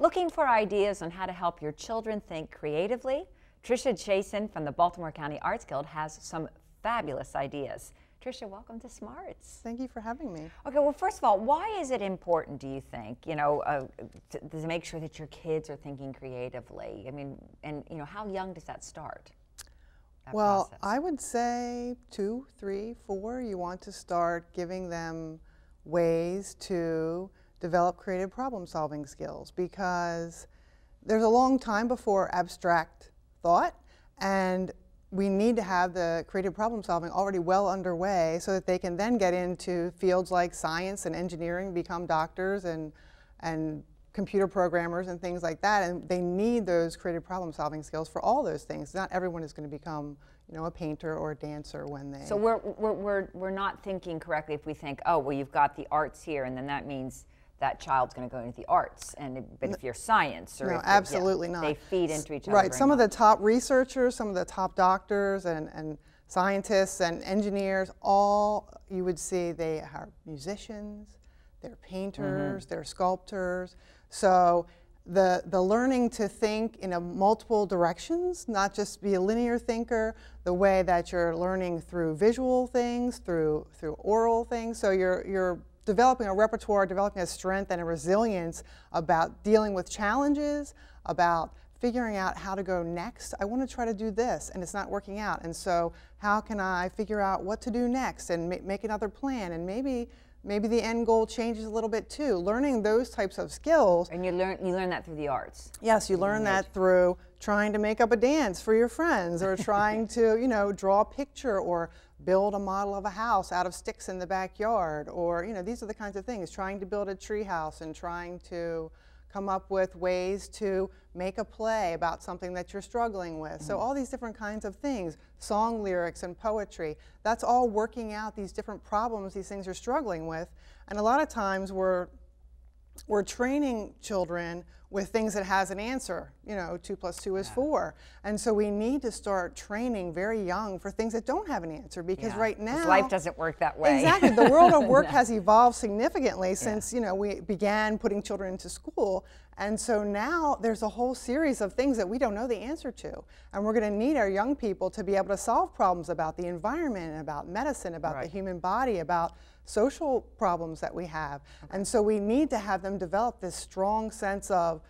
Looking for ideas on how to help your children think creatively? Trisha Chason from the Baltimore County Arts Guild has some fabulous ideas. Trisha, welcome to Smarts. Thank you for having me. Okay, well, first of all, why is it important, do you think, to make sure that your kids are thinking creatively? I mean, and how young does that start? Well, process? I would say 2, 3, 4. You want to start giving them ways to develop creative problem-solving skills, because there's a long time before abstract thought, and we need to have the creative problem-solving already well underway so that they can then get into fields like science and engineering, become doctors and computer programmers and things like that, and they need those creative problem-solving skills for all those things. Not everyone is going to become, a painter or a dancer when they... So we're not thinking correctly if we think, oh, well, you've got the arts here, and then that means that child's going to go into the arts, but if you're science, or no, absolutely not. They feed into each other. Right. Some of the top researchers, some of the top doctors and scientists and engineers, all you would see they are musicians, they're painters, they're sculptors. So the learning to think in multiple directions, not just be a linear thinker, the way that you're learning through visual things, through oral things. So you're developing a repertoire, developing a strength and a resilience about dealing with challenges, about figuring out how to go next. I want to try to do this and it's not working out, and so how can I figure out what to do next and make another plan, and maybe the end goal changes a little bit too. Learning those types of skills. And you learn that through the arts. Yes, you learn that through trying to make up a dance for your friends, or trying to draw a picture, or build a model of a house out of sticks in the backyard, or these are the kinds of things. Trying to build a tree house and trying to come up with ways to make a play about something that you're struggling with. So all these different kinds of things, song lyrics and poetry, that's all working out these different problems, these things you're struggling with. And a lot of times we're training children with things that has an answer, 2 + 2 is 4. And so we need to start training very young for things that don't have an answer, because right now... life doesn't work that way. Exactly. The world of work has evolved significantly since, we began putting children into school. And so now there's a whole series of things that we don't know the answer to. And we're going to need our young people to be able to solve problems about the environment, about medicine, about the human body, about social problems that we have. And so we need to have them develop this strong sense of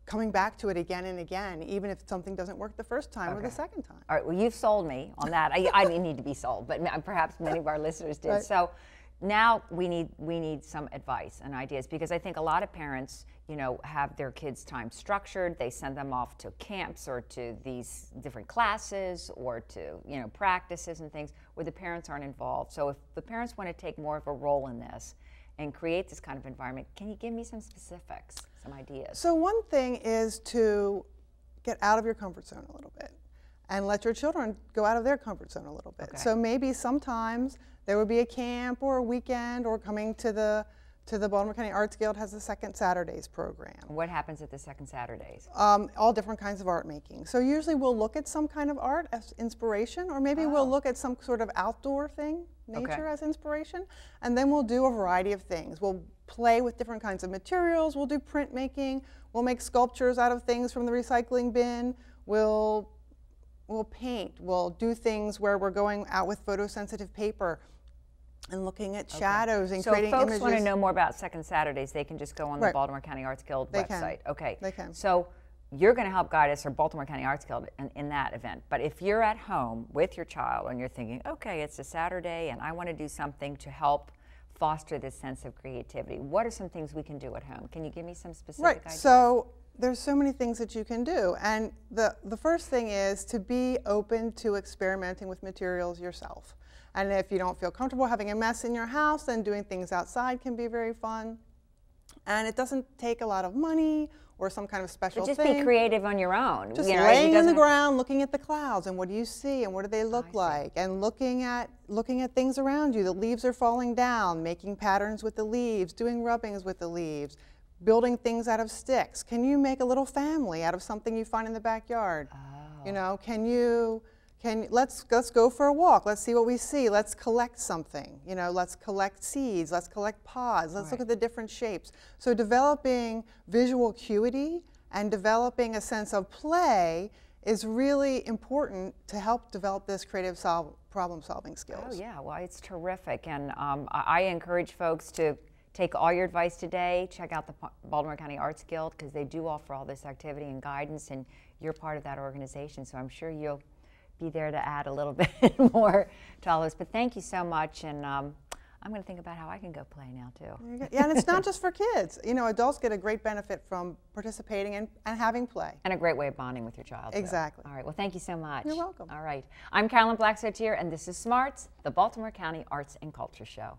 coming back to it again and again, even if something doesn't work the first time or the second time. All right, well, you've sold me on that. I didn't need to be sold, but perhaps many of our listeners did. Right. So now we need some advice and ideas, because I think a lot of parents, have their kids' time structured. They send them off to camps or to these different classes or to, practices and things where the parents aren't involved. So if the parents want to take more of a role in this and create this kind of environment, can you give me some specifics, some ideas? So one thing is to get out of your comfort zone a little bit and let your children go out of their comfort zone a little bit. Okay. So maybe sometimes there would be a camp or a weekend, or coming to the Baltimore County Arts Guild has a Second Saturdays program. What happens at the Second Saturdays? All different kinds of art making. So usually we'll look at some kind of art as inspiration, or maybe we'll look at some sort of outdoor thing, nature as inspiration, and then we'll do a variety of things. We'll play with different kinds of materials, we'll do printmaking, we'll make sculptures out of things from the recycling bin, we'll paint, we'll do things where we're going out with photosensitive paper and looking at shadows and creating images. So if folks want to know more about Second Saturdays, they can just go on the Baltimore County Arts Guild website. Okay. They can. So you're going to help guide us, or Baltimore County Arts Guild, in that event. But if you're at home with your child and you're thinking, okay, it's a Saturday and I want to do something to help foster this sense of creativity, what are some things we can do at home? Can you give me some specific ideas? So there's so many things that you can do. And the first thing is to be open to experimenting with materials yourself. And if you don't feel comfortable having a mess in your house, then doing things outside can be very fun. And it doesn't take a lot of money or some kind of special thing. Just be creative on your own. Just laying on the ground, looking at the clouds, and what do you see, and what do they look like, and looking at things around you. The leaves are falling down, making patterns with the leaves, doing rubbings with the leaves, building things out of sticks. Can you make a little family out of something you find in the backyard? Oh. Can let's go for a walk. Let's see what we see. Let's collect something. You know, let's collect seeds. Let's collect pods. Let's look at the different shapes. So developing visual acuity and developing a sense of play is really important to help develop this creative problem-solving skills. Oh yeah, well it's terrific, and I encourage folks to take all your advice today. Check out the Baltimore County Arts Guild, because they do offer all this activity and guidance, and you're part of that organization, so I'm sure you'll be there to add a little bit more to all this. But thank you so much, and I'm going to think about how I can go play now too. Yeah, and it's not just for kids. You know, adults get a great benefit from participating and having play. And a great way of bonding with your child. Exactly. All right, well thank you so much. You're welcome. All right, I'm Carolyn Blackstotier, and this is SMARTS, the Baltimore County Arts and Culture Show.